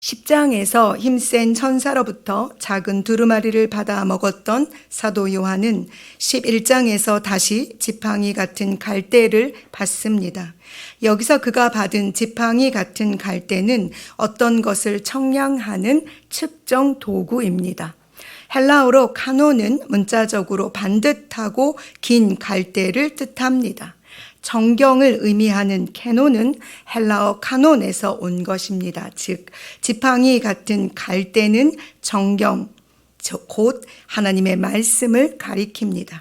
10장에서 힘센 천사로부터 작은 두루마리를 받아 먹었던 사도 요한은 11장에서 다시 지팡이 같은 갈대를 받습니다. 여기서 그가 받은 지팡이 같은 갈대는 어떤 것을 청량하는 측정 도구입니다. 헬라어로 카노는 문자적으로 반듯하고 긴 갈대를 뜻합니다. 정경을 의미하는 캐논은 헬라어 카논에서 온 것입니다. 즉 지팡이 같은 갈대는 정경, 곧 하나님의 말씀을 가리킵니다.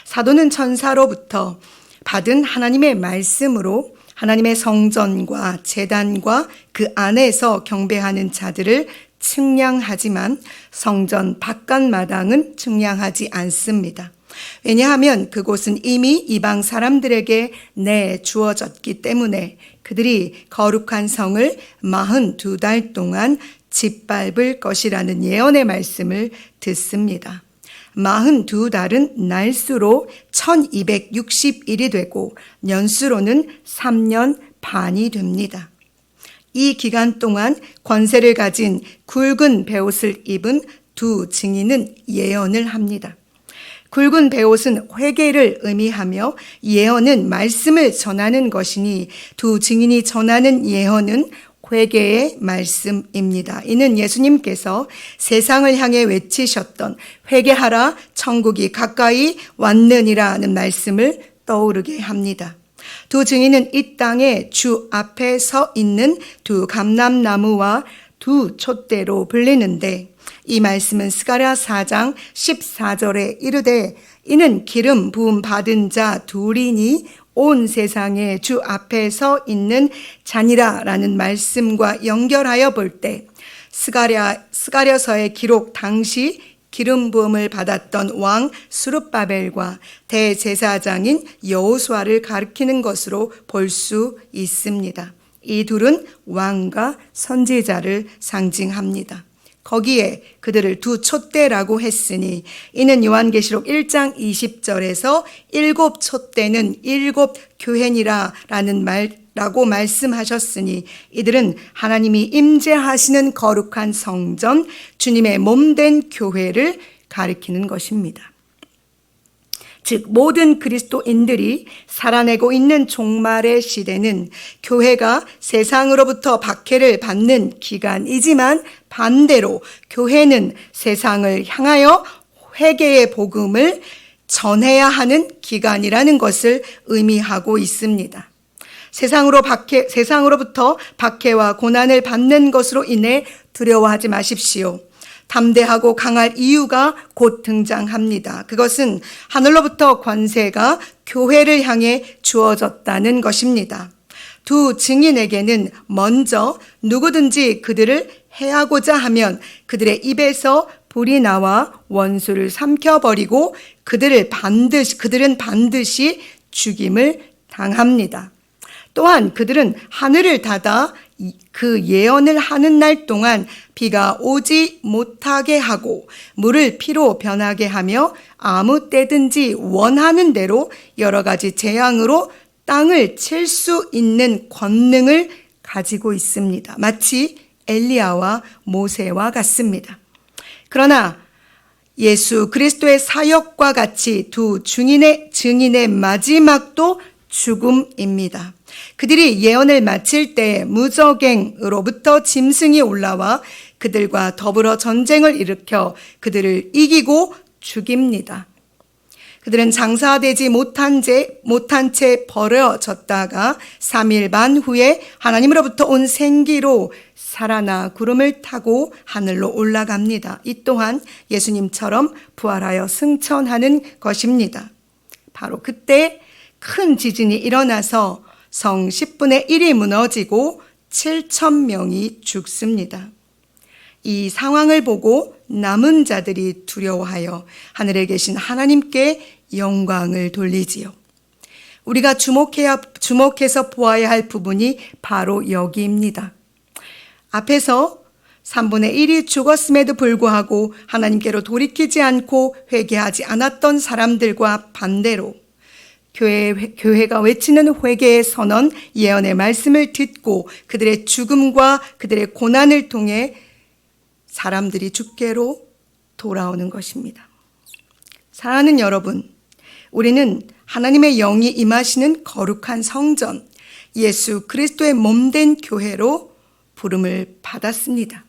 사도는 천사로부터 받은 하나님의 말씀으로 하나님의 성전과 제단과 그 안에서 경배하는 자들을 측량하지만 성전 바깥마당은 측량하지 않습니다. 왜냐하면 그곳은 이미 이방 사람들에게 내주어졌기 때문에 그들이 거룩한 성을 42달 동안 짓밟을 것이라는 예언의 말씀을 듣습니다. 42달은 날수로 1261이 되고 년수로는 3년 반이 됩니다. 이 기간 동안 권세를 가진 굵은 베옷을 입은 두 증인은 예언을 합니다. 굵은 베옷은 회개를 의미하며 예언은 말씀을 전하는 것이니 두 증인이 전하는 예언은 회개의 말씀입니다. 이는 예수님께서 세상을 향해 외치셨던 회개하라 천국이 가까이 왔느니라는 말씀을 떠오르게 합니다. 두 증인은 이 땅에 주 앞에 서 있는 두 감람나무와 두 촛대로 불리는데 이 말씀은 스가랴 4장 14절에 이르되 이는 기름 부음 받은 자 둘이니 온 세상에 주 앞에 서 있는 자니라라는 말씀과 연결하여 볼 때 스가랴서의 기록 당시 기름 부음을 받았던 왕 스룹바벨과 대제사장인 여호수아를 가리키는 것으로 볼 수 있습니다. 이 둘은 왕과 선지자를 상징합니다. 거기에 그들을 두 촛대라고 했으니 이는 요한계시록 1장 20절에서 7 촛대는 7 교회니라라는 말라고 말씀하셨으니 이들은 하나님이 임재하시는 거룩한 성전 주님의 몸된 교회를 가리키는 것입니다. 즉 모든 그리스도인들이 살아내고 있는 종말의 시대는 교회가 세상으로부터 박해를 받는 기간이지만 반대로 교회는 세상을 향하여 회개의 복음을 전해야 하는 기간이라는 것을 의미하고 있습니다. 세상으로부터 박해와 고난을 받는 것으로 인해 두려워하지 마십시오. 담대하고 강할 이유가 곧 등장합니다. 그것은 하늘로부터 권세가 교회를 향해 주어졌다는 것입니다. 두 증인에게는 먼저 누구든지 그들을 해하고자 하면 그들의 입에서 불이 나와 원수를 삼켜버리고 그들은 반드시 죽임을 당합니다. 또한 그들은 하늘을 닫아 그 예언을 하는 날 동안 비가 오지 못하게 하고 물을 피로 변하게 하며 아무 때든지 원하는 대로 여러 가지 재앙으로 땅을 칠 수 있는 권능을 가지고 있습니다. 마치 엘리야와 모세와 같습니다. 그러나 예수 그리스도의 사역과 같이 두 증인의 마지막도 죽음입니다. 그들이 예언을 마칠 때 무저갱으로부터 짐승이 올라와 그들과 더불어 전쟁을 일으켜 그들을 이기고 죽입니다. 그들은 장사되지 못한 채 버려졌다가 3일 반 후에 하나님으로부터 온 생기로 살아나 구름을 타고 하늘로 올라갑니다. 이 또한 예수님처럼 부활하여 승천하는 것입니다. 바로 그때 큰 지진이 일어나서 성 10분의 1이 무너지고 7,000명이 죽습니다. 이 상황을 보고 남은 자들이 두려워하여 하늘에 계신 하나님께 영광을 돌리지요. 우리가 주목해서 보아야 할 부분이 바로 여기입니다. 앞에서 3분의 1이 죽었음에도 불구하고 하나님께로 돌이키지 않고 회개하지 않았던 사람들과 반대로 교회가 외치는 회개의 선언, 예언의 말씀을 듣고 그들의 죽음과 그들의 고난을 통해 사람들이 주께로 돌아오는 것입니다. 사랑하는 여러분, 우리는 하나님의 영이 임하시는 거룩한 성전, 예수 그리스도의 몸된 교회로 부름을 받았습니다.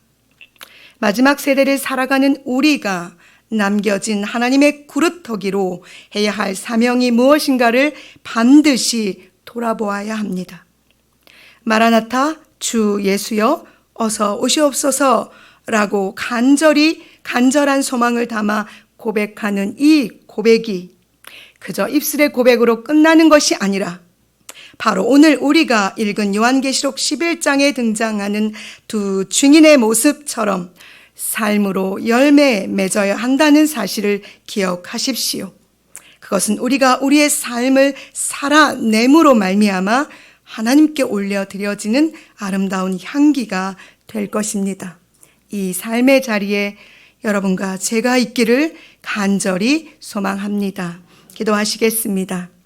마지막 세대를 살아가는 우리가 남겨진 하나님의 구루터기로 해야 할 사명이 무엇인가를 반드시 돌아보아야 합니다. 마라나타, 주 예수여 어서 오시옵소서라고 간절한 소망을 담아 고백하는 이 고백이 그저 입술의 고백으로 끝나는 것이 아니라 바로 오늘 우리가 읽은 요한계시록 11장에 등장하는 두 증인의 모습처럼 삶으로 열매 맺어야 한다는 사실을 기억하십시오. 그것은 우리가 우리의 삶을 살아냄으로 말미암아 하나님께 올려드려지는 아름다운 향기가 될 것입니다. 이 삶의 자리에 여러분과 제가 있기를 간절히 소망합니다. 기도하시겠습니다.